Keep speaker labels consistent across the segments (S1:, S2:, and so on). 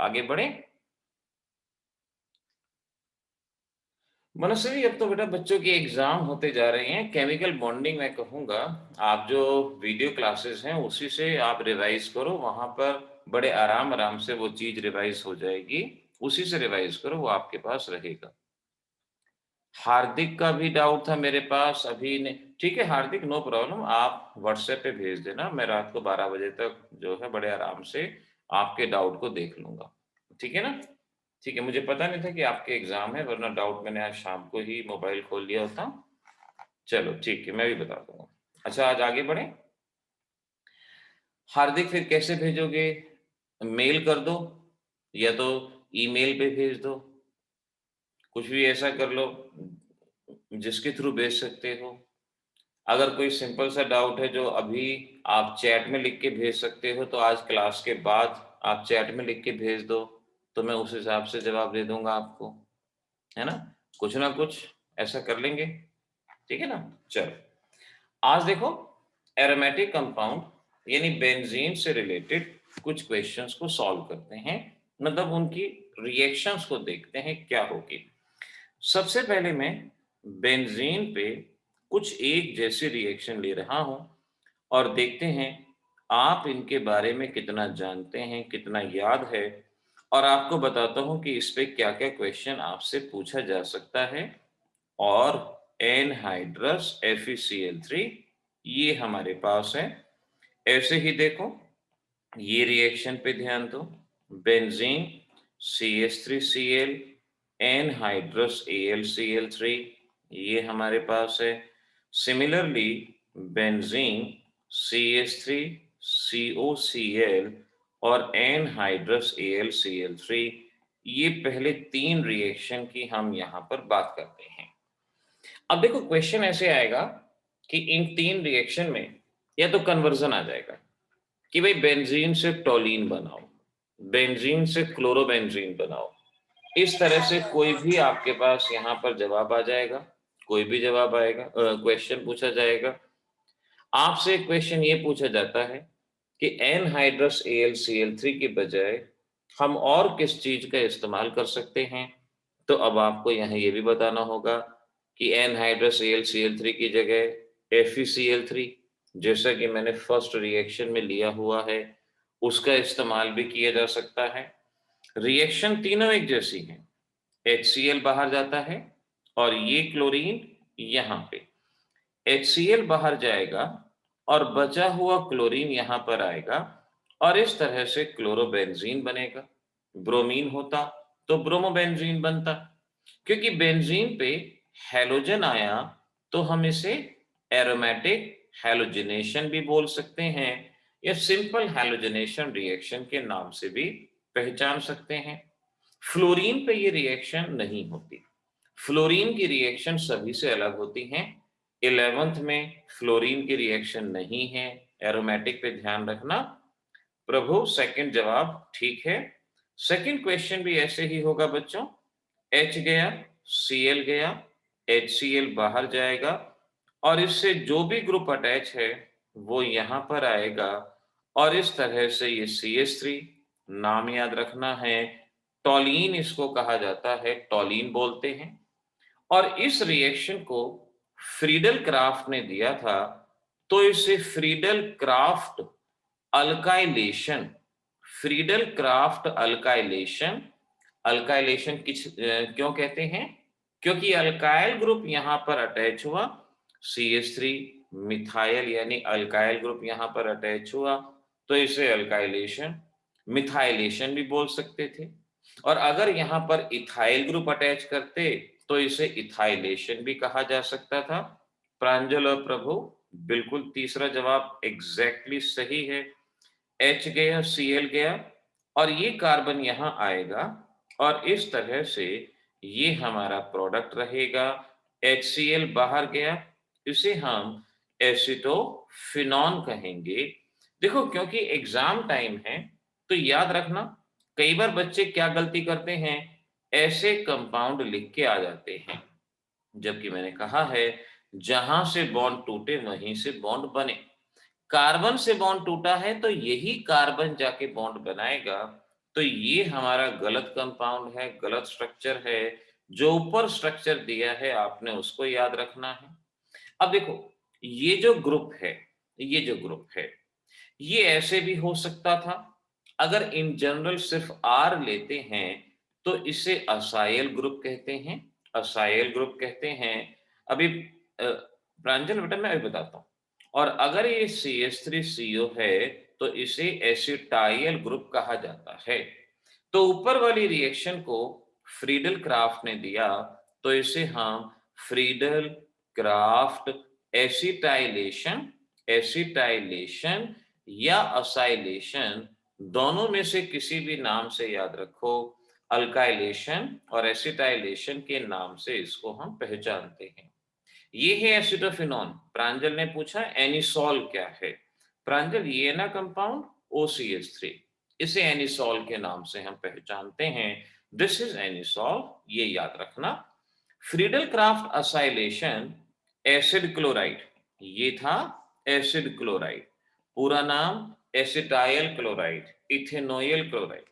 S1: आगे बढ़े। मनस्वी, अब तो बेटा बच्चों के एग्जाम होते जा रहे हैं। केमिकल बॉन्डिंग मैं कहूँगा, आप जो वीडियो क्लासेस हैं उसी से आप रिवाइज करो, वहां पर बड़े आराम आराम से वो चीज रिवाइज हो जाएगी। उसी से रिवाइज करो, वो आपके पास रहेगा। हार्दिक का भी डाउट था मेरे पास अभी ने। ठीक है हार्दिक, नो प्रॉब्लम, आप व्हाट्सएप पे भेज देना, मैं रात को 12 बजे तक जो है बड़े आराम से आपके डाउट को देख लूंगा। ठीक है ना? ठीक है, मुझे पता नहीं था कि आपके एग्जाम है, वरना डाउट मैंने आज शाम को ही मोबाइल खोल लिया होता। चलो ठीक है, मैं भी बता दूंगा। अच्छा, आज आगे बढ़े। हार्दिक, फिर कैसे भेजोगे? मेल कर दो या तो ईमेल पे भेज दो, कुछ भी ऐसा कर लो जिसके थ्रू भेज सकते हो। अगर कोई सिंपल सा डाउट है जो अभी आप चैट में लिख के भेज सकते हो, तो आज क्लास के बाद आप चैट में लिख के भेज दो, तो मैं उस हिसाब से जवाब दे दूंगा आपको, है ना? कुछ ना कुछ ऐसा कर लेंगे। ठीक है ना? चलो, आज देखो, एरोमेटिक कंपाउंड यानी बेंजीन से रिलेटेड कुछ क्वेश्चंस को सॉल्व करते हैं, मतलब उनकी रिएक्शंस को देखते हैं क्या होगी। सबसे पहले मैं बेंजीन पे कुछ एक जैसे रिएक्शन ले रहा हूं और देखते हैं आप इनके बारे में कितना जानते हैं, कितना याद है, और आपको बताता हूं कि इस पे क्या-क्या क्वेश्चन आपसे पूछा जा सकता है। और एनहाइड्रस FeCl3 ये हमारे पास है। ऐसे ही देखो, ये रिएक्शन पे ध्यान दो, बेंजीन CH3Cl एनहाइड्रस AlCl3 ये हमारे पास है। सिमिलरली बेंजीन CH3COCl और एनहाइड्रस AlCl3 ये पहले तीन रिएक्शन की हम यहां पर बात करते हैं। अब देखो, क्वेश्चन ऐसे आएगा कि इन तीन रिएक्शन में या तो कन्वर्जन आ जाएगा कि भाई बेंजीन से टोलीन बनाओ, बेंजीन से क्लोरोबेंजीन बनाओ। इस तरह से कोई भी आपके पास यहां पर जवाब आ जाएगा, कोई भी जवाब आएगा, क्वेश्चन पूछा जाएगा। आपसे क्वेश्चन ये पूछा जाता है कि एनहाइड्रस AlCl3 के बजाय हम और किस चीज का इस्तेमाल कर सकते हैं। तो अब आपको यहाँ ये भी बताना होगा कि एनहाइड्रस AlCl3 की जगह FeCl3, जैसा कि मैंने फर्स्ट रिएक्शन में लिया हुआ है, उसका इस्तेमाल भी किया जा सकता है। रिएक्शन तीनों एक जैसी हैं। HCl बाहर जाता है और ये क्लोरीन यहाँ पे, HCl बाहर जाएगा और बचा हुआ क्लोरीन यहां पर आएगा और इस तरह से क्लोरोबेंजीन बनेगा। ब्रोमीन होता तो ब्रोमोबेंजीन बनता। क्योंकि बेंजीन पे हैलोजन आया तो हम इसे एरोमेटिक हैलोजिनेशन भी बोल सकते हैं या सिंपल हैलोजिनेशन रिएक्शन के नाम से भी पहचान सकते हैं। फ्लोरीन पे ये रिएक्शन नहीं होती। फ्लोरीन की रिएक्शन सभी से अलग होती हैं। 11th में फ्लोरीन की रिएक्शन नहीं है, एरोमेटिक पे ध्यान रखना। प्रभु, सेकंड जवाब ठीक है। सेकंड क्वेश्चन भी ऐसे ही होगा बच्चों। H गया, Cl गया, HCl बाहर जाएगा और इससे जो भी ग्रुप अटैच है वो यहां पर आएगा और इस तरह से ये CH3, नाम याद रखना है, टॉलीन इसको कहा जाता है, टॉलीन बोलते हैं। और इस रिएक्शन को फ्रीडल क्राफ्ट ने दिया था, तो इसे Friedel craft alkylation, Friedel craft alkylation, alkylation क्यों कहते हैं? क्योंकि अल्काइल ग्रुप यहां पर अटैच हुआ, CH3 मिथाइल यानी अल्काइल ग्रुप यहां पर अटैच हुआ, तो इसे अल्काइलेशन, मिथाइलेशन भी बोल सकते थे। और अगर यहां पर इथाइल ग्रुप अटैच करते तो इसे इथाइलेशन भी कहा जा सकता था। प्रांजल और प्रभु, बिल्कुल तीसरा जवाब एग्जैक्टली सही है। H गया, Cl गया और ये कार्बन यहां आएगा और इस तरह से ये हमारा प्रोडक्ट रहेगा। HCl बाहर गया, इसे हम एसिटोफिनॉन कहेंगे। देखो, क्योंकि एग्जाम टाइम है तो याद रखना, कई बार बच्चे क्या गलती करते हैं, ऐसे कंपाउंड लिख के आ जाते हैं, जबकि मैंने कहा है जहां से बॉन्ड टूटे वहीं से बॉन्ड बने। कार्बन से बॉन्ड टूटा है तो यही कार्बन जाके बॉन्ड बनाएगा तो ये हमारा गलत कंपाउंड है, गलत स्ट्रक्चर है। जो ऊपर स्ट्रक्चर दिया है आपने उसको याद रखना है। अब देखो, ये जो ग्रुप है, ये जो ग्रुप है, ये ऐसे भी हो सकता था। अगर इन जनरल सिर्फ आर लेते हैं तो इसे असाइल ग्रुप कहते हैं, असाइल ग्रुप कहते हैं। अभी प्रांजल बेटा मैं अभी बताता हूँ। और अगर ये CH3CO है तो इसे एसिटाइल ग्रुप कहा जाता है। तो ऊपर वाली रिएक्शन को फ्रीडल क्राफ्ट ने दिया, तो इसे हम फ्रीडल क्राफ्ट एसिटाइलेशन, एसिटाइलेशन या असाइलेशन, दोनों में से किसी भी नाम से याद रखो। अल्काइलेशन और एसिटाइलेशन के नाम से इसको हम पहचानते हैं। ये है एसिटोफिनॉन। प्रांजल ने पूछा एनिसॉल क्या है। प्रांजल ये ना कंपाउंड OCH3, इसे एनिसॉल के नाम से हम पहचानते हैं। दिस इज एनिसॉल, ये याद रखना। Friedel craft acylation acid chloride, ये था एसिड क्लोराइड। पूरा नाम एसिटाइल क्लोराइड, इथेनोइल क्लोराइड।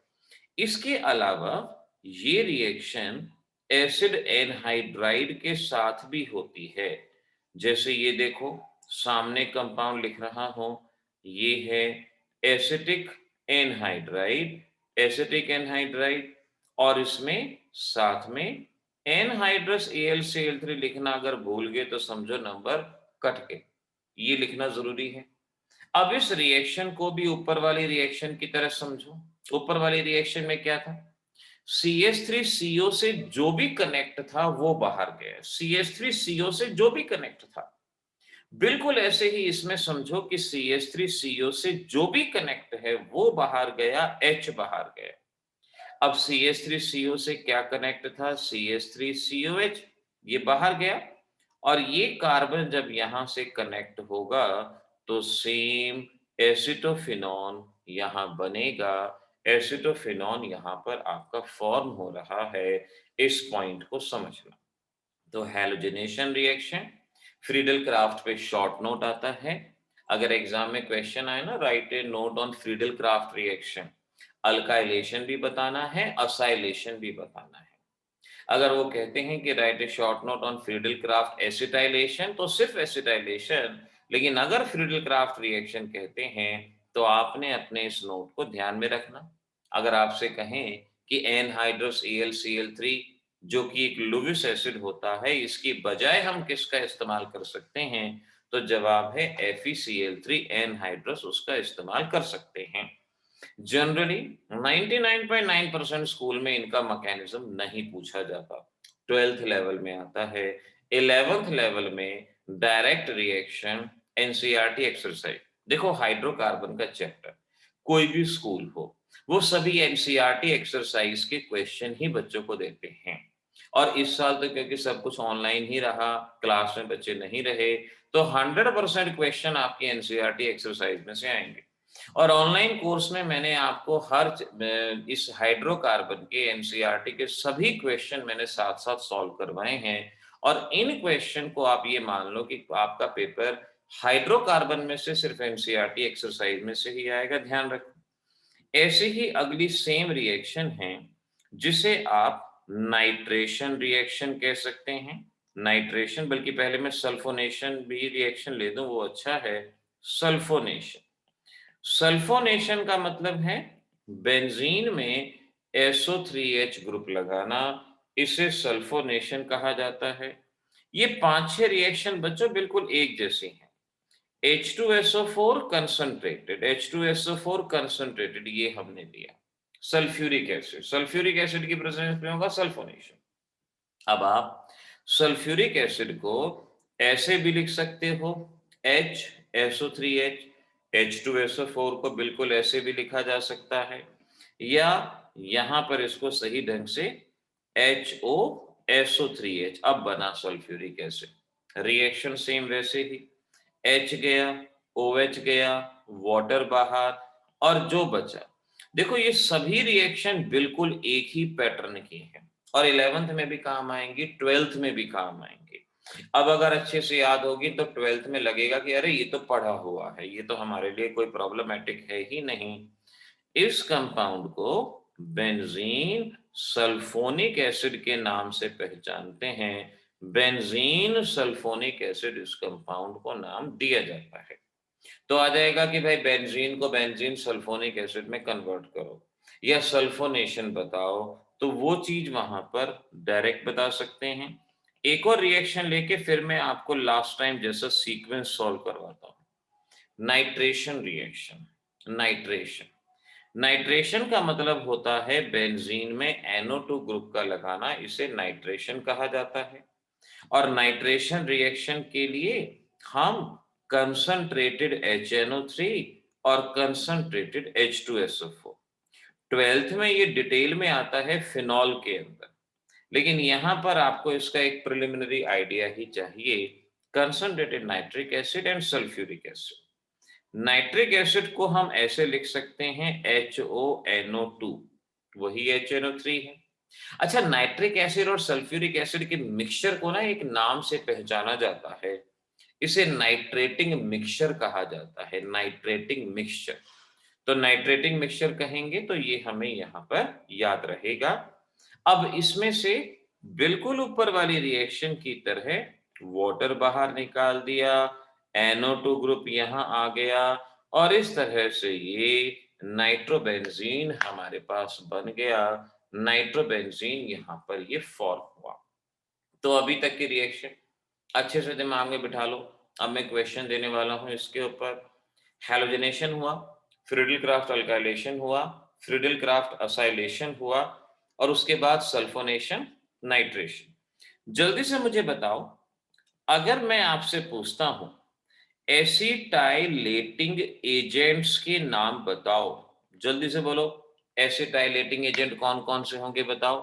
S1: इसके अलावा ये रिएक्शन एसिड एनहाइड्राइड के साथ भी होती है। जैसे ये देखो, सामने कंपाउंड लिख रहा हूं, ये है एसिटिक एनहाइड्राइड, एसिटिक एनहाइड्राइड। और इसमें साथ में एनहाइड्रस AlCl3 लिखना अगर भूल गए तो समझो नंबर कट गए, ये लिखना जरूरी है। अब इस रिएक्शन को भी ऊपर वाली रिएक्शन की तरह समझो। ऊपर वाली रिएक्शन में क्या था, CH3CO से जो भी कनेक्ट था वो बाहर गया। CH3CO से जो भी कनेक्ट था, बिल्कुल ऐसे ही इसमें समझो कि CH3CO से जो भी कनेक्ट है वो बाहर गया, H बाहर गया। अब CH3CO से क्या कनेक्ट था, CH3COH, ये बाहर गया। और ये कार्बन जब यहां से कनेक्ट होगा तो सेम एसिटोफिनॉन यहां बनेगा। एसिटोफिनॉन यहां पर आपका फॉर्म हो रहा है, इस पॉइंट को समझना। तो हैलोजिनेशन रिएक्शन, फ्रीडल क्राफ्ट पे शॉर्ट नोट आता है। अगर एग्जाम में क्वेश्चन आए ना, right A note on Friedel craft reaction, alkylation भी बताना है, असाइलेशन भी बताना है। अगर वो कहते हैं कि right A short note on Friedel craft acetylation, तो सिर्फ एसिटाइलेशन। लेकिन अगर फ्रीडल क्राफ्ट रिएक्शन कहते हैं तो आपने अपने इस नोट को ध्यान में रखना। अगर आपसे कहें कि एनहाइड्रस AlCl3 जो कि एक लुविस एसिड होता है, इसकी बजाय हम किसका इस्तेमाल कर सकते हैं, तो जवाब है FeCl3 एनहाइड्रस, उसका इस्तेमाल कर सकते हैं। जनरली 99.9% स्कूल में इनका मैकेनिज्म नहीं पूछा जाता, 12th लेवल में आता है। 11th लेवल में डायरेक्ट रिएक्शन, एनसीईआरटी एक्सरसाइज। देखो हाइड्रोकार्बन का चैप्टर कोई भी स्कूल हो, वो सभी एनसीईआरटी एक्सरसाइज के क्वेश्चन ही बच्चों को देते हैं। और इस साल तो क्योंकि सब कुछ ऑनलाइन ही रहा, क्लास में बच्चे नहीं रहे, तो 100% क्वेश्चन आपकी एनसीईआरटी एक्सरसाइज में से आएंगे। और ऑनलाइन कोर्स में मैंने आपको इस हाइड्रोकार्बन के एनसीईआरटी के सभी क्वेश्चन मैंने साथ साथ सॉल्व करवाए हैं। और इन क्वेश्चन को आप ये मान लो कि आपका पेपर हाइड्रोकार्बन में से सिर्फ एनसीईआरटी एक्सरसाइज में से ही आएगा, ध्यान रखो। ऐसे ही अगली सेम रिएक्शन है जिसे आप नाइट्रेशन रिएक्शन कह सकते हैं। नाइट्रेशन, बल्कि पहले मैं सल्फोनेशन भी रिएक्शन ले दूं वो अच्छा है। सल्फोनेशन, सल्फोनेशन का मतलब है बेंजीन में SO3H ग्रुप लगाना, इसे सल्फोनेशन कहा जाता है। ये 5-6 रिएक्शन बच्चों बिल्कुल एक जैसी हैं। H2SO4 कंसंट्रेटेड, H2SO4 कंसंट्रेटेड, ये हमने लिया। सल्फ्यूरिक एसिड, सल्फ्यूरिक एसिड की प्रेजेंस में होगा सल्फोनेशन। अब आप सल्फ्यूरिक एसिड को ऐसे भी लिख सकते हो, HSO3H, H2SO4 को बिल्कुल ऐसे भी लिखा जा सकता है, या यहां पर इसको सही ढंग से HOSO3H। अब बना सल्फ्यूरिक एसिड। रिएक्शन सेम वैसे ही, H गया, OH गया, वाटर बाहर, और जो बचा, देखो ये सभी रिएक्शन बिल्कुल एक ही पैटर्न की है और 11th में भी काम आएंगी, 12th में भी काम आएंगी। अब अगर अच्छे से याद होगी तो 12th में लगेगा कि अरे ये तो पढ़ा हुआ है, ये तो हमारे लिए कोई प्रॉब्लमेटिक है ही नहीं। इस कंपाउंड को बेंजीन सल्फोनिक एसिड के नाम से पहचानते हैं। बेंजीन सल्फोनिक एसिड इस कंपाउंड को नाम दिया जाता है। तो आ जाएगा कि भाई बेंजीन को बेंजीन सल्फोनिक एसिड में कन्वर्ट करो या सल्फोनेशन बताओ, तो वो चीज वहां पर डायरेक्ट बता सकते हैं। एक और रिएक्शन लेके फिर मैं आपको लास्ट टाइम जैसा सीक्वेंस सॉल्व करवाता हूं। Nitration reaction. नाइट्रेशन नाइट्रेशन का मतलब होता है बेंजीन में NO2 ग्रुप का लगाना, इसे नाइट्रेशन कहा जाता है। और नाइट्रेशन रिएक्शन के लिए हम कंसंट्रेटेड HNO3 और कंसंट्रेटेड H2SO4, 12th में ये डिटेल में आता है फिनॉल के अंदर, लेकिन यहां पर आपको इसका एक प्रिलिमिनरी आइडिया ही चाहिए। Concentrated nitric acid and sulphuric acid. Nitric acid को हम ऐसे लिख सकते हैं HONO2, वही HNO3 है। अच्छा, नाइट्रिक एसिड और सल्फ्यूरिक एसिड के मिक्सचर को ना एक नाम से पहचाना जाता है, इसे नाइट्रेटिंग मिक्सचर कहा जाता है। नाइट्रेटिंग मिक्सचर, तो नाइट्रेटिंग मिक्सचर कहेंगे तो ये हमें यहां पर याद रहेगा। अब इसमें से बिल्कुल ऊपर वाली रिएक्शन की तरह वाटर बाहर निकाल दिया, NO2 ग्रुप यहां आ गया और इस तरह से ये नाइट्रोबेंजीन हमारे पास बन गया। नाइट्रोबेंजीन यहां पर ये फॉर्म हुआ। तो अभी तक की रिएक्शन अच्छे से दिमाग में बिठा लो। अब मैं क्वेश्चन देने वाला हूं इसके ऊपर। हैलोजनेशन हुआ, फ्रीडल क्राफ्ट अल्काइलेशन हुआ, फ्रीडल क्राफ्ट असाइलेशन हुआ और उसके बाद सल्फोनेशन, नाइट्रेशन। जल्दी से मुझे बताओ, अगर मैं आपसे पूछता हूं एसिटाइलेटिंग एजेंट्स के नाम बताओ, जल्दी से बोलो। एसिटाइलेटिंग एजेंट कौन कौन से होंगे बताओ।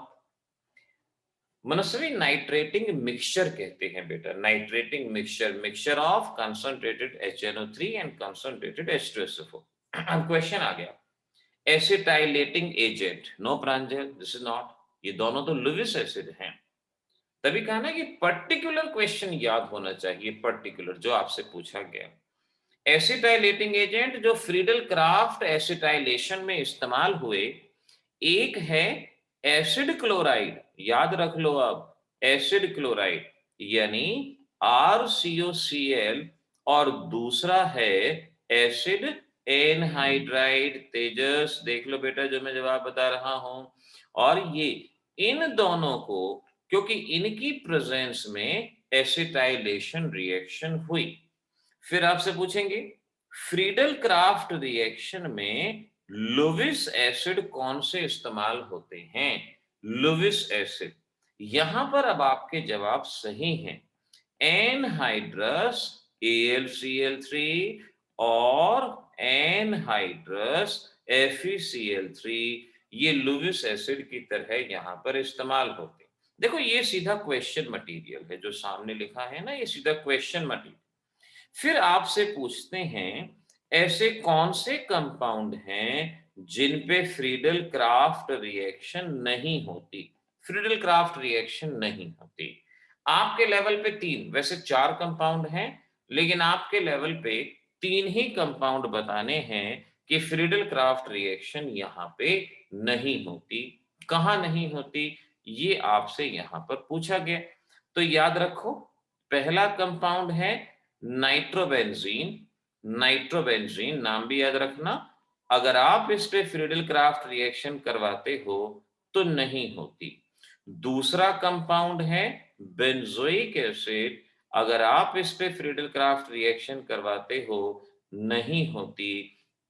S1: मनस्वी, नाइट्रेटिंग मिक्सचर कहते हैं बेटा। Nitrating mixture, mixture of concentrated HNO3 and concentrated H2SO4। अब क्वेश्चन आ गया, acetylating agent, no Pranjal, this is not. ये दोनों तो लुइस एसिड हैं। तभी कहा ना कि पर्टिकुलर क्वेश्चन याद होना चाहिए, पर्टिकुलर जो आपसे पूछा गया। एसिटाइलेटिंग एजेंट जो फ्रीडल क्राफ्ट एसिटाइलेशन में इस्तेमाल हुए, एक है एसिड क्लोराइड, याद रख लो। अब एसिड क्लोराइड यानी RCOCl, और दूसरा है एसिड एनहाइड्राइड। तेजस देख लो बेटा जो मैं जवाब बता रहा हूं। और ये इन दोनों को, क्योंकि इनकी प्रेजेंस में एसिटाइलेशन रिएक्शन हुई। फिर आपसे पूछेंगे फ्रीडल क्राफ्ट रिएक्शन में लुइस एसिड कौन से इस्तेमाल होते हैं। लुइस एसिड, यहां पर अब आपके जवाब सही हैं। एनहाइड्रस AlCl3 और एनहाइड्रस FeCl3, ये लुइस एसिड की तरह यहां पर इस्तेमाल होते हैं। देखो ये सीधा क्वेश्चन मटेरियल है, जो सामने लिखा है ना, ये सीधा क्वेश्चन मटेरियल। फिर आपसे पूछते हैं ऐसे कौन से कंपाउंड हैं जिन पे फ्रीडल क्राफ्ट रिएक्शन नहीं होती। फ्रीडल क्राफ्ट रिएक्शन नहीं होती। आपके लेवल पे तीन, वैसे चार कंपाउंड हैं, लेकिन आपके लेवल पे तीन ही कंपाउंड बताने हैं कि फ्रीडल क्राफ्ट रिएक्शन यहाँ पे नहीं होती। कहाँ नहीं होती, ये आपसे यहाँ पर पूछा गया। तो याद रखो, पहला कंपाउंड है नाइट्रोबेंजीन। नाइट्रोबेंजीन नाम भी याद रखना। अगर आप इस पे फ्रीडल क्राफ्ट रिएक्शन करवाते हो तो नहीं होती। दूसरा कंपाउंड है बेंजोइक एसिड। अगर आप इस पे फ्रीडल क्राफ्ट रिएक्शन करवाते हो नहीं होती।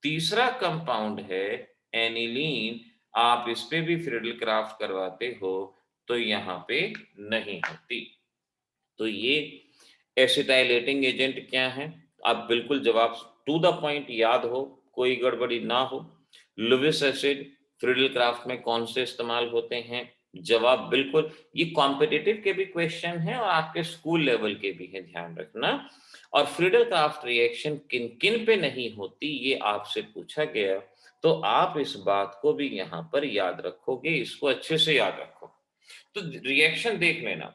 S1: तीसरा कंपाउंड है एनिलीन। आप इस पे भी फ्रीडल क्राफ्ट करवाते हो तो यहाँ पे नहीं होती। तो ये एसिटाइलेटिंग एजेंट क्या है, आप बिल्कुल जवाब टू द पॉइंट याद हो, कोई गड़बड़ी ना हो। लुइस एसिड फ्रीडल क्राफ्ट में कौन से इस्तेमाल होते हैं, जवाब बिल्कुल। ये कॉम्पिटिटिव के भी क्वेश्चन है और आपके स्कूल लेवल के भी है, ध्यान रखना। और फ्रीडल क्राफ्ट रिएक्शन किन किन पे नहीं होती ये आपसे पूछा गया, तो आप इस बात को भी यहां पर याद रखोगे, इसको अच्छे से याद रखो। तो रिएक्शन देख लेना।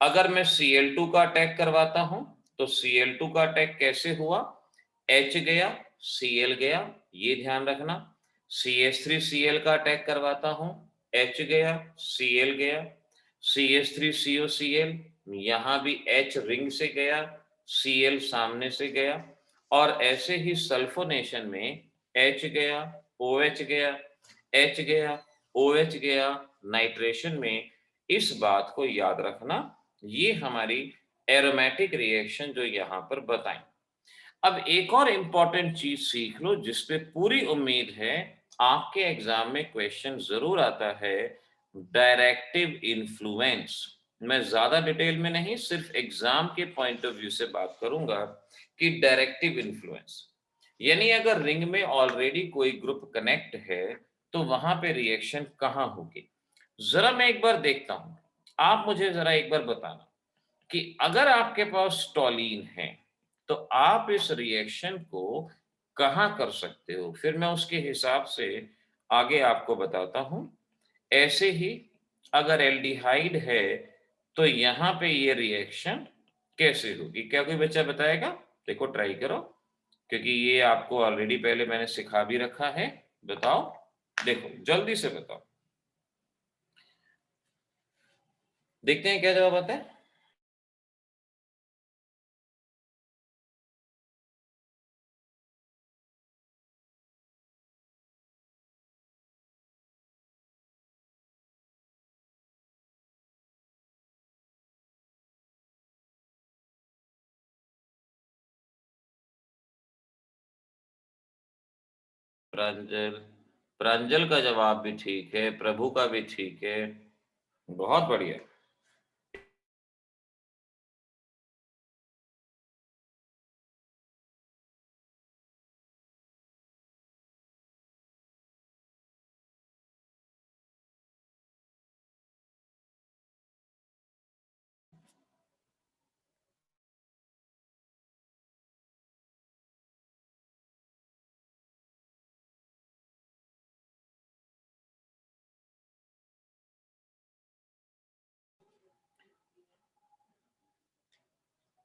S1: अगर मैं Cl2 का अटैक करवाता हूं तो Cl2 का अटैक कैसे हुआ, H गया Cl गया, ये ध्यान रखना। CH3Cl का अटैक करवाता हूं, H गया, Cl गया, CH3COCl, यहां भी H रिंग से गया, Cl सामने से गया, और ऐसे ही सल्फोनेशन में H गया, OH गया, H गया, OH गया, नाइट्रेशन में। इस बात को याद रखना, ये हमारी एरोमेटिक रिएक्शन जो यहां पर बताएं। अब एक और इंपॉर्टेंट चीज सीख लो जिस पे पूरी उम्मीद है आपके एग्जाम में क्वेश्चन जरूर आता है, डायरेक्टिव इन्फ्लुएंस। मैं ज्यादा डिटेल में नहीं, सिर्फ एग्जाम के पॉइंट ऑफ व्यू से बात करूंगा कि डायरेक्टिव इन्फ्लुएंस यानी अगर रिंग में ऑलरेडी कोई ग्रुप कनेक्ट है तो वहां पे रिएक्शन कहां होगी। जरा मैं एक बार देखता हूं, आप मुझे जरा एक बार बताना कि अगर आपके पास टॉलीन है तो आप इस रिएक्शन को कहां कर सकते हो, फिर मैं उसके हिसाब से आगे आपको बताता हूं। ऐसे ही अगर एल्डिहाइड है तो यहां पे ये रिएक्शन कैसे होगी, क्या कोई बच्चा बताएगा? देखो ट्राई करो, क्योंकि ये आपको ऑलरेडी पहले मैंने सिखा भी रखा है। बताओ, देखो जल्दी से बताओ, देखते हैं क्या जवाब आता है। प्रांजल, प्रांजल का जवाब भी ठीक है, प्रभु का भी ठीक है, बहुत बढ़िया।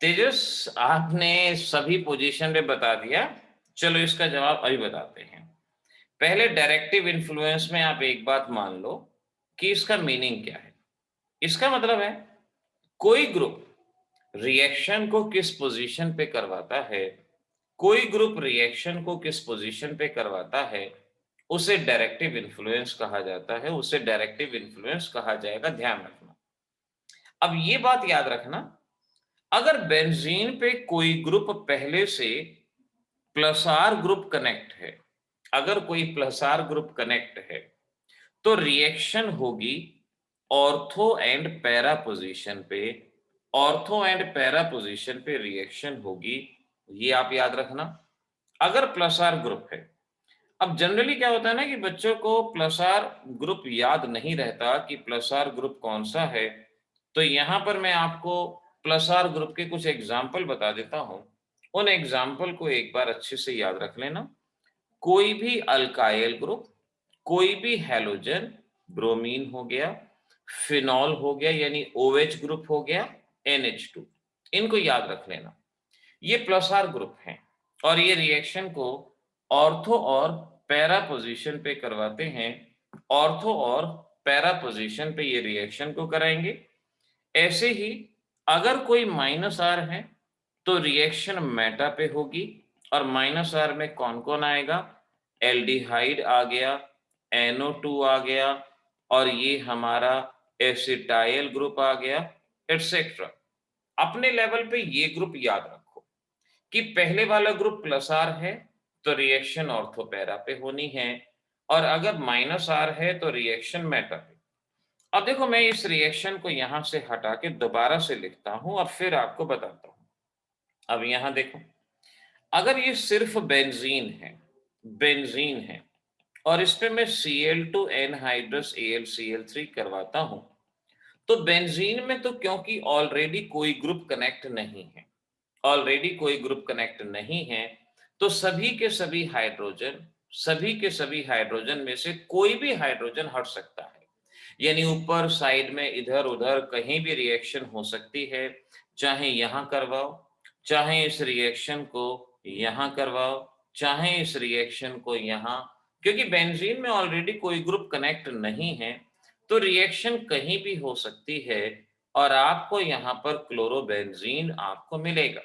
S1: तेजस, आपने सभी पोजीशन पे बता दिया। चलो इसका जवाब अभी बताते हैं। पहले डायरेक्टिव इन्फ्लुएंस में आप एक बात मान लो कि इसका मीनिंग क्या है। इसका मतलब है कोई ग्रुप रिएक्शन को किस पोजीशन पे करवाता है, कोई ग्रुप रिएक्शन को किस पोजीशन पे करवाता है, उसे डायरेक्टिव इन्फ्लुएंस कहा जाता है, उसे डायरेक्टिव इन्फ्लुएंस कहा जाएगा, ध्यान रखना। अब ये बात याद रखना, अगर बेंजीन पे कोई ग्रुप पहले से प्लस आर ग्रुप कनेक्ट है, अगर कोई प्लस आर ग्रुप कनेक्ट है तो रिएक्शन होगी ऑर्थो एंड पैरा पोजीशन पे, ऑर्थो एंड पैरा पोजीशन पे रिएक्शन होगी, ये आप याद रखना अगर प्लस आर ग्रुप है। अब जनरली क्या होता है ना कि बच्चों को प्लस आर ग्रुप याद नहीं रहता कि प्लस आर ग्रुप कौन सा है, तो यहां पर मैं आपको प्लस आर ग्रुप के कुछ एग्जाम्पल बता देता हूं। उन एग्जाम्पल को एक बार अच्छे से याद रख लेना। कोई भी अल्काइल ग्रुप, कोई भी हैलोजन, ब्रोमीन हो गया, फिनॉल हो गया यानी OH ग्रुप हो गया, NH2, इनको याद रख लेना। ये प्लस आर ग्रुप हैं और ये रिएक्शन को ऑर्थो और पैरा पोजीशन पे करवाते हैं। ऑर्थो और पैरा पोजीशन पे ये रिएक्शन को कराएंगे। ऐसे ही अगर कोई माइनस आर है तो रिएक्शन मेटा पे होगी, और माइनस आर में कौन कौन आएगा, एल्डिहाइड आ गया, NO2 आ गया, और ये हमारा एसिटाइल ग्रुप आ गया, एटसेट्रा। अपने लेवल पे ये ग्रुप याद रखो कि पहले वाला ग्रुप प्लस आर है तो रिएक्शन ऑर्थोपैरा पे होनी है, और अगर माइनस आर है तो रिएक्शन मेटा पे। अब देखो मैं इस रिएक्शन को यहां से हटा के दोबारा से लिखता हूं और फिर आपको बताता हूं। अब यहां देखो, अगर ये सिर्फ बेंजीन है, बेंजीन है, और इस पे मैं Cl2 एनहाइड्रस AlCl3 करवाता हूं, तो बेंजीन में तो क्योंकि ऑलरेडी कोई ग्रुप कनेक्ट नहीं है, ऑलरेडी कोई ग्रुप कनेक्ट नहीं है, तो सभी के सभी हाइड्रोजन, सभी के सभी हाइड्रोजन में से कोई भी हाइड्रोजन हट सकता है। यानी ऊपर साइड में इधर उधर कहीं भी रिएक्शन हो सकती है, चाहे यहां करवाओ, चाहे इस रिएक्शन को यहां करवाओ, चाहे इस रिएक्शन को यहां, क्योंकि बेंजीन में ऑलरेडी कोई ग्रुप कनेक्ट नहीं है, तो रिएक्शन कहीं भी हो सकती है और आपको यहाँ पर क्लोरोबेंजीन आपको मिलेगा।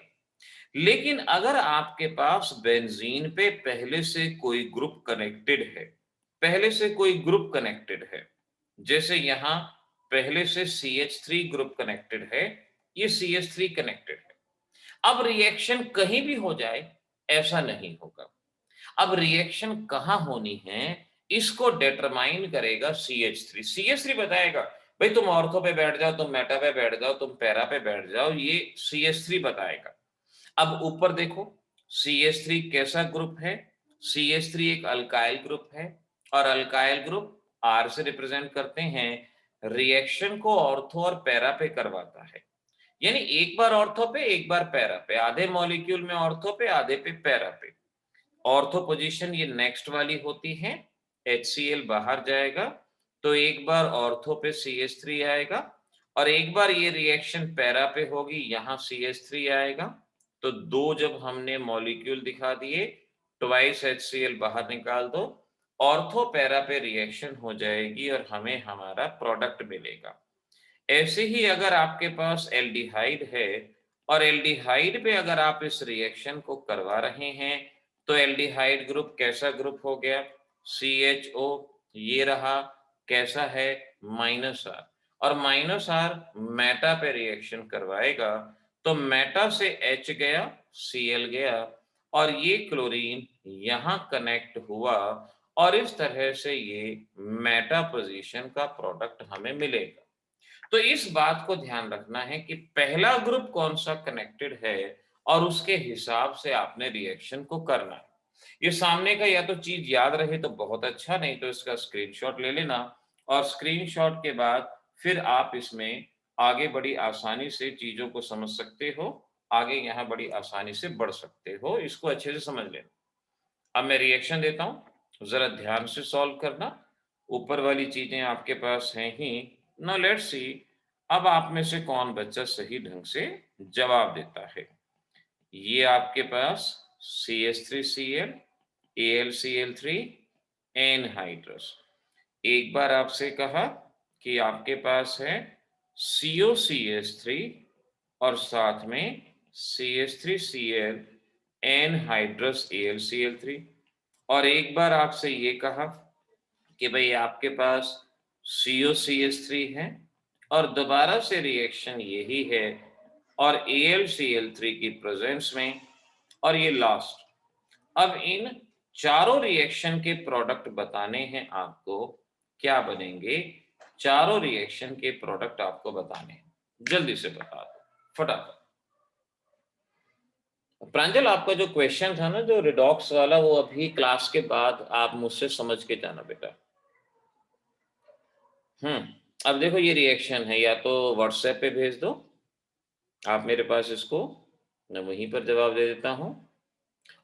S1: लेकिन अगर आपके पास बेंजीन पे पहले से कोई ग्रुप कनेक्टेड है, पहले से कोई ग्रुप कनेक्टेड है, जैसे यहाँ पहले से CH3 ग्रुप कनेक्टेड है, ये CH3 कनेक्टेड है। अब रिएक्शन कहीं भी हो जाए, ऐसा नहीं होगा। अब रिएक्शन कहाँ होनी है, इसको डिटरमाइन करेगा CH3। CH3 बताएगा, भाई तुम ऑर्थो पे बैठ जाओ, तुम मेटा पे बैठ जाओ, तुम पैरा पे बैठ जाओ, ये CH3 बताएगा। अब ऊपर देखो, CH3 कैसा ग्रुप है? CH3 एक अल्काइल ग्रुप है और अल्काइल ग्रुप R से रिप्रेजेंट करते हैं, रिएक्शन को ऑर्थो और पैरा पे करवाता है। यानी एक बार ऑर्थो पे, एक बार पैरा पे, आधे मॉलिक्यूल में ऑर्थो पे, आधे पे पैरा पे। ऑर्थो पोजीशन ये नेक्स्ट वाली होती है, HCl बाहर जाएगा, तो एक बार ऑर्थो पे CH3 आएगा और एक बार ये रिएक्शन पैरा पे होगी, यहाँ CH3 आएगा। तो दो जब हमने मॉलिक्यूल दिखा दिए, ट्वाइस HCl बाहर निकाल दो, ऑर्थो पैरा पे रिएक्शन हो जाएगी और हमें हमारा प्रोडक्ट मिलेगा। ऐसे ही अगर आपके पास एल्डिहाइड है और एल्डिहाइड पे अगर आप इस रिएक्शन को करवा रहे हैं, तो एल्डिहाइड ग्रुप कैसा ग्रुप हो गया? CHO, ये रहा, कैसा है? -R। और -R मेटा पे रिएक्शन करवाएगा, तो मेटा से H गया, Cl गया और ये क्लोरीन यहाँ कनेक्ट हुआ और इस तरह से ये मेटा पोजीशन का प्रोडक्ट हमें मिलेगा। तो इस बात को ध्यान रखना है कि पहला ग्रुप कौन सा कनेक्टेड है और उसके हिसाब से आपने रिएक्शन को करना है। ये सामने का या तो चीज याद रहे तो बहुत अच्छा, नहीं तो इसका स्क्रीनशॉट ले लेना और स्क्रीनशॉट के बाद फिर आप इसमें आगे बड़ी आसानी से चीजों को समझ सकते हो, आगे यहाँ बड़ी आसानी से बढ़ सकते हो, इसको अच्छे से समझ लेना। अब मैं रिएक्शन देता हूं, जरा ध्यान से सॉल्व करना। ऊपर वाली चीजें आपके पास हैं ही। नाउ लेट्स सी, अब आप में से कौन बच्चा सही ढंग से जवाब देता है। ये आपके पास CH3Cl, AlCl3, एनहाइड्रस। एक बार आपसे कहा कि आपके पास है COCH3 और साथ में CH3Cl, एनहाइड्रस AlCl3। और एक बार आपसे ये कहा कि भाई आपके पास COCH3 है और दोबारा से रिएक्शन यही है और AlCl3 की प्रेजेंस में, और ये लास्ट। अब इन चारों रिएक्शन के प्रोडक्ट बताने हैं आपको, क्या बनेंगे? चारों रिएक्शन के प्रोडक्ट आपको बताने हैं, जल्दी से बता दो फटाफट। प्रांजल, आपका जो क्वेश्चन था ना, जो रिडॉक्स वाला, वो अभी क्लास के बाद आप मुझसे समझ के जाना बेटा। अब देखो ये रिएक्शन है, या तो व्हाट्सएप पे भेज दो आप मेरे पास इसको, मैं वहीं पर जवाब दे देता हूँ।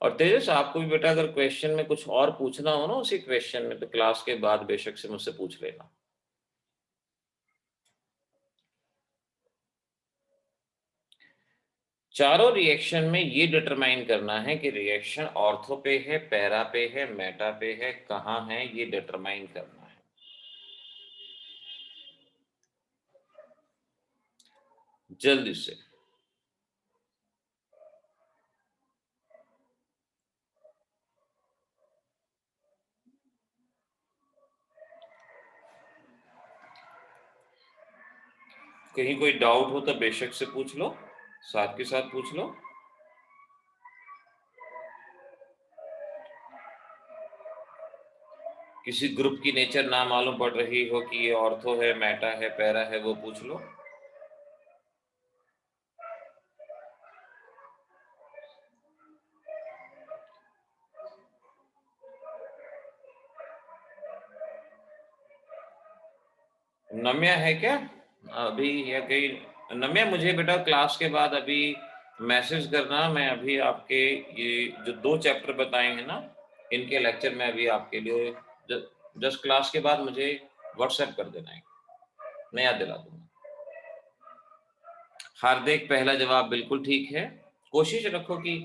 S1: और तेजस, आपको भी बेटा अगर क्वेश्चन में कुछ और पूछना हो ना उसी क्वेश्चन में, तो क्लास के बाद बेशक से मुझसे पूछ लेना। चारों रिएक्शन में ये डिटरमाइन करना है कि रिएक्शन ऑर्थो पे है, पैरा पे है, मेटा पे है, कहाँ है, ये डिटरमाइन करना है। जल्दी से। कहीं कोई डाउट हो तो बेशक से पूछ लो, साथ के साथ पूछ लो। किसी ग्रुप की नेचर ना मालूम पड़ रही हो कि ये ऑर्थो है, मेटा है, पैरा है, वो पूछ लो। नम्या है क्या अभी, या कहीं? नम्या, मुझे बेटा क्लास के बाद अभी मैसेज करना, मैं अभी आपके ये जो 2 चैप्टर बताए हैं ना, इनके लेक्चर में अभी आपके लिए जस्ट क्लास के बाद मुझे व्हाट्सएप कर देना है, मैं याद दिला दूंगा। हार्दिक, पहला जवाब बिल्कुल ठीक है। कोशिश रखो कि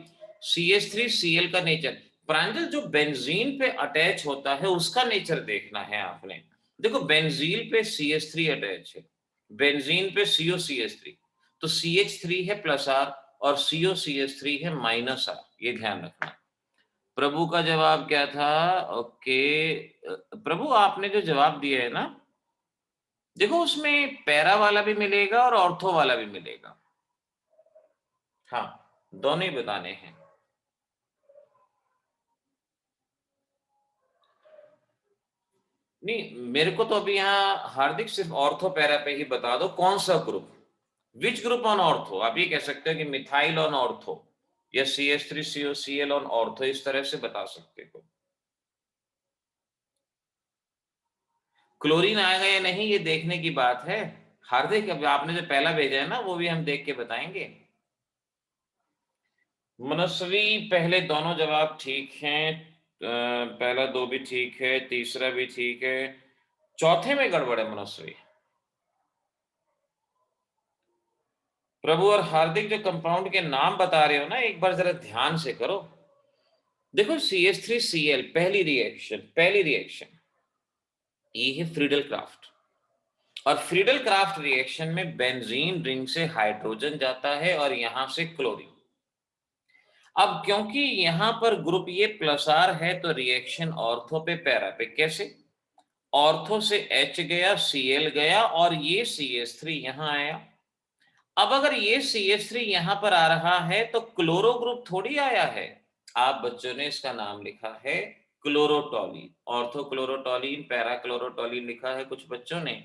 S1: CH3Cl का नेचर, प्रांजल जो बेंजीन पे अटैच होता है उसका नेचर देखना है आपने। देखो बेंजीन पे CH3 अटैच है, बेंजीन पे COCH3, तो CH3 है प्लस आर और COCH3 है माइनस आर, ये ध्यान रखना। प्रभु का जवाब क्या था? ओके, प्रभु आपने जो जवाब दिया है ना, देखो उसमें पैरा वाला भी मिलेगा और ऑर्थो वाला भी मिलेगा। हाँ, दोनों ही बताने हैं। नहीं, मेरे को तो अभी यहाँ हार्दिक सिर्फ ऑर्थो पैरा पे ही बता दो कौन सा group, which group on ortho. आप ये कह सकते हो कि मिथाइल ऑन ऑर्थो या CH3COCl ऑन ऑर्थो, इस तरह से बता सकते हो। क्लोरीन आएगा या नहीं ये देखने की बात है। हार्दिक, अब आपने जो पहला भेजा है ना वो भी हम देख के बताएंगे। मनस्वी, पहले दोनों जवाब ठीक हैं, पहला दो भी ठीक है, तीसरा भी ठीक है, चौथे में गड़बड़ है मनस्वी। प्रभु और हार्दिक जो कंपाउंड के नाम बता रहे हो ना, एक बार जरा ध्यान से करो। देखो CH3Cl, पहली रिएक्शन ये है फ्रीडल क्राफ्ट, और फ्रीडल क्राफ्ट रिएक्शन में बेंजीन रिंग से हाइड्रोजन जाता है और यहां से क्लोरीन। अब क्योंकि यहां पर ग्रुप ये प्लस आर है तो रिएक्शन ऑर्थो पे पैरा पे। कैसे? ऑर्थो से H गया, Cl गया और ये CH3 यहां आया। अब अगर ये CH3 यहां पर आ रहा है तो क्लोरो ग्रुप थोड़ी आया है। आप बच्चों ने इसका नाम लिखा है क्लोरोटोलीन, ऑर्थोक्लोरोटोलीन, पैराक्लोरोटोलीन लिखा है कुछ बच्चों ने,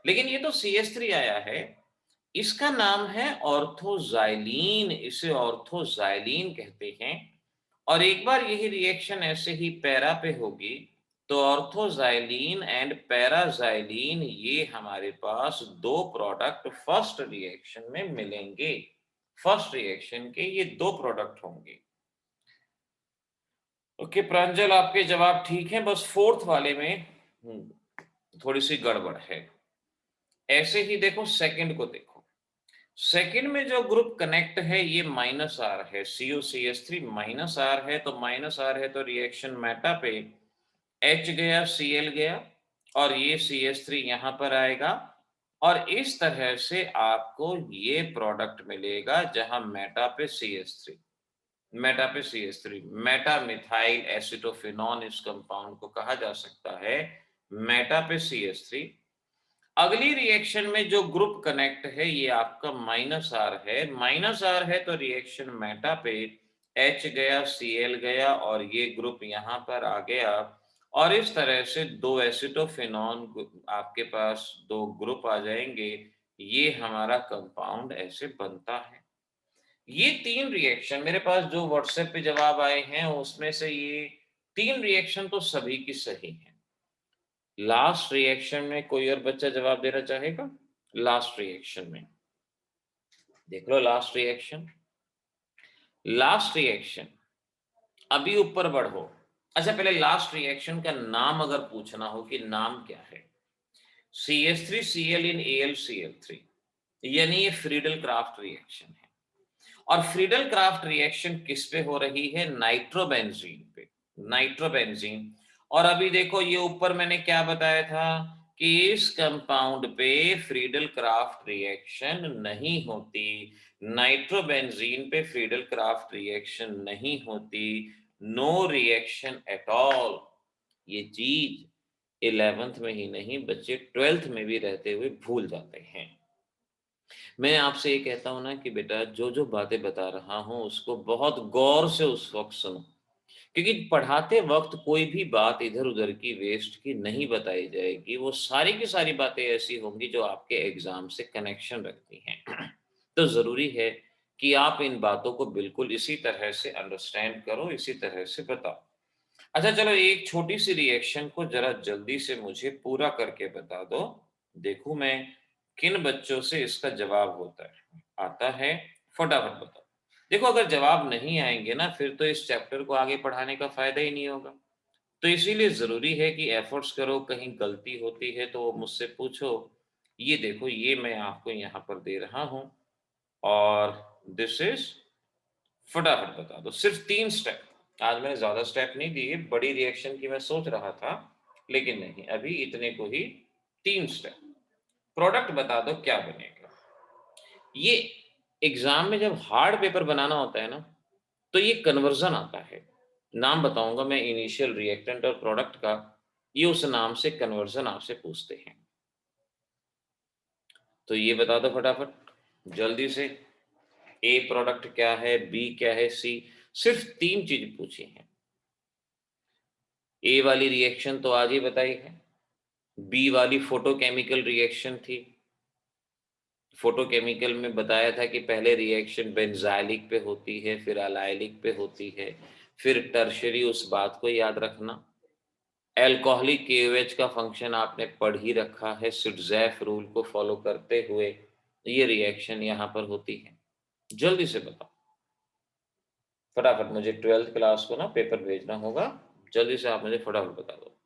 S1: लेकिन ये तो CH3 आया है। इसका नाम है ऑर्थोजाइलीन, इसे ऑर्थोजाइलीन कहते हैं। और एक बार यही रिएक्शन ऐसे ही पैरा पे होगी तो ऑर्थोजाइलीन एंड पैराजाइलीन, ये हमारे पास दो प्रोडक्ट फर्स्ट रिएक्शन में मिलेंगे। फर्स्ट रिएक्शन के ये दो प्रोडक्ट होंगे। ओके प्रांजल, आपके जवाब ठीक है, बस फोर्थ वाले में थोड़ी सी गड़बड़ है। ऐसे ही देखो सेकंड को देखो, सेकंड में जो ग्रुप कनेक्ट है ये माइनस आर है, COCH3 माइनस आर है, तो माइनस आर है तो रिएक्शन मेटा पे H गया, Cl गया और ये CH3 यहां पर आएगा और इस तरह से आपको ये प्रोडक्ट मिलेगा जहां मेटा पे CH3, मेटा पे CH3, मेटा मिथाइल एसिटोफिनॉन इस कंपाउंड को कहा जा सकता है, मेटा पे CH3। अगली रिएक्शन में जो ग्रुप कनेक्ट है ये आपका माइनस आर है, माइनस आर है तो रिएक्शन मेटा पे H गया, Cl गया और ये ग्रुप यहां पर आ गया और इस तरह से दो एसिटोफिनॉन आपके पास दो ग्रुप आ जाएंगे। ये हमारा कंपाउंड ऐसे बनता है। ये तीन रिएक्शन मेरे पास जो व्हाट्सएप पे जवाब आए हैं उसमें से ये तीन रिएक्शन तो सभी की सही है। लास्ट रिएक्शन में कोई और बच्चा जवाब देना चाहेगा? लास्ट रिएक्शन में देख लो, लास्ट रिएक्शन, लास्ट रिएक्शन अभी ऊपर बढ़ो। अच्छा, पहले लास्ट रिएक्शन का नाम अगर पूछना हो कि नाम क्या है, CH3Cl इन AlCl3, यानी ये फ्रीडल क्राफ्ट रिएक्शन है। और फ्रीडल क्राफ्ट रिएक्शन किस पे हो रही है? नाइट्रोबेंजीन पे, नाइट्रोबेंजीन। और अभी देखो ये ऊपर मैंने क्या बताया था कि इस कंपाउंड पे फ्रीडल क्राफ्ट रिएक्शन नहीं होती, नाइट्रोबेंजीन पे फ्रीडल क्राफ्ट रिएक्शन नहीं होती, नो रिएक्शन एट ऑल। ये चीज 11th में ही नहीं बच्चे 12th में भी रहते हुए भूल जाते हैं। मैं आपसे ये कहता हूं ना कि बेटा जो जो बातें बता रहा हूं उसको बहुत गौर से उस वक्त सुनो, क्योंकि पढ़ाते वक्त कोई भी बात इधर उधर की वेस्ट की नहीं बताई जाएगी। वो सारी की सारी बातें ऐसी होंगी जो आपके एग्जाम से कनेक्शन रखती हैं। तो जरूरी है कि आप इन बातों को बिल्कुल इसी तरह से अंडरस्टैंड करो, इसी तरह से बताओ। अच्छा चलो, एक छोटी सी रिएक्शन को जरा जल्दी से मुझे पूरा करके बता दो, देखूं मैं किन बच्चों से इसका जवाब होता है, आता है, फटाफट बताओ। देखो अगर जवाब नहीं आएंगे ना फिर तो इस चैप्टर को आगे पढ़ाने का फायदा ही नहीं होगा। तो इसीलिए जरूरी है कि एफर्ट्स करो, कहीं गलती होती है तो मुझसे पूछो। ये देखो ये मैं आपको यहाँ पर दे रहा हूं और दिस इज, फटाफट बता दो, सिर्फ 3 स्टेप। आज मैंने ज्यादा स्टेप नहीं दिए, बड़ी रिएक्शन की मैं सोच रहा था, लेकिन नहीं, अभी इतने को ही 3 स्टेप। प्रोडक्ट बता दो क्या बनेगा। ये एग्जाम में जब हार्ड पेपर बनाना होता है ना, तो ये कन्वर्जन आता है। नाम बताऊंगा मैं इनिशियल रिएक्टेंट और प्रोडक्ट का, ये उस नाम से कन्वर्जन आपसे पूछते हैं। तो ये बता दो फटाफट जल्दी से, ए प्रोडक्ट क्या है, बी क्या है, सी। सिर्फ 3 चीज पूछी हैं। ए वाली रिएक्शन तो आज ही बताई है, बी वाली फोटोकेमिकल रिएक्शन थी, फोटोकेमिकल में बताया था कि पहले रिएक्शन बेंजाइलिक पे होती है, फिर अलाइलिक पे होती है, फिर टर्शरी, उस बात को याद रखना। एल्कोहलिक केओएच का फंक्शन आपने पढ़ ही रखा है, सिट्ज़ेफ रूल को फॉलो करते हुए ये रिएक्शन यहाँ पर होती है। जल्दी से बताओ फटाफट, मुझे 12th क्लास को ना पेपर भेजना होगा, जल्दी से आप मुझे फटाफट बता दो।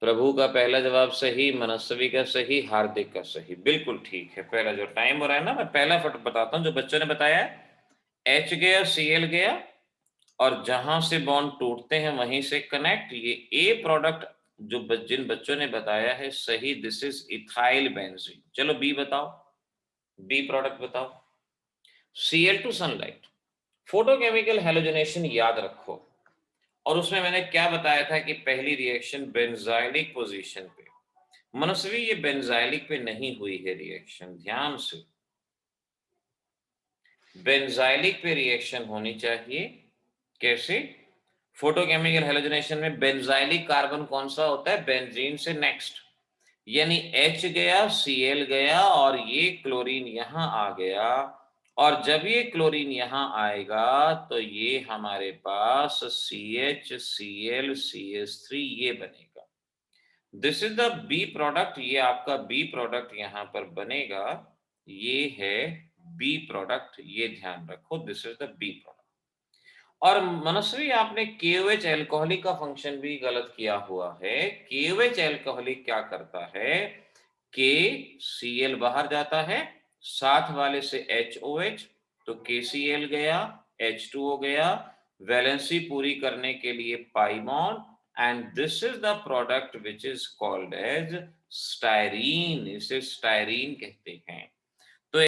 S1: प्रभु का पहला जवाब सही, मनस्वी का सही, हार्दिक का सही, बिल्कुल ठीक है। पहला जो टाइम हो रहा है ना, मैं पहला फट बताता हूँ जो बच्चों ने बताया है। एच गया, सीएल गया, और जहां से बॉन्ड टूटते हैं वहीं से कनेक्ट। ये ए प्रोडक्ट जो जिन बच्चों ने बताया है सही, दिस इज इथाइल बेंजीन। चलो बी बताओ, बी प्रोडक्ट बताओ। Cl2 सनलाइट, फोटोकेमिकल हैलोजनेशन याद रखो, और उसमें मैंने क्या बताया था कि पहली रिएक्शन बेंजाइलिक पोजीशन पे। मनस्वी ये बेंजाइलिक पे नहीं हुई है रिएक्शन, ध्यान से। बेंजाइलिक पे रिएक्शन होनी चाहिए। कैसे? फोटोकेमिकल हैलोजनेशन में बेंजाइलिक कार्बन कौन सा होता है? बेंजीन से नेक्स्ट, यानी H गया, Cl गया, और ये क्लोरीन यहां आ गया। और जब ये क्लोरीन यहां आएगा तो ये हमारे पास CH Cl CH3 ये बनेगा। This is the B product, ये आपका बी प्रोडक्ट यहां पर बनेगा। ये है बी प्रोडक्ट, ये ध्यान रखो, this is the B product. और मनस्वी आपने केओएच एल्कोहलिक का फंक्शन भी गलत किया हुआ है। केओएच एल्कोहलिक क्या करता है? के सीएल बाहर जाता है, साथ वाले से एचओएच, तो केसीएल गया, H2O गया, वैलेंसी पूरी करने के लिए pi bond, and this is the product which is called as styrene. इसे स्टायरीन कहते हैं।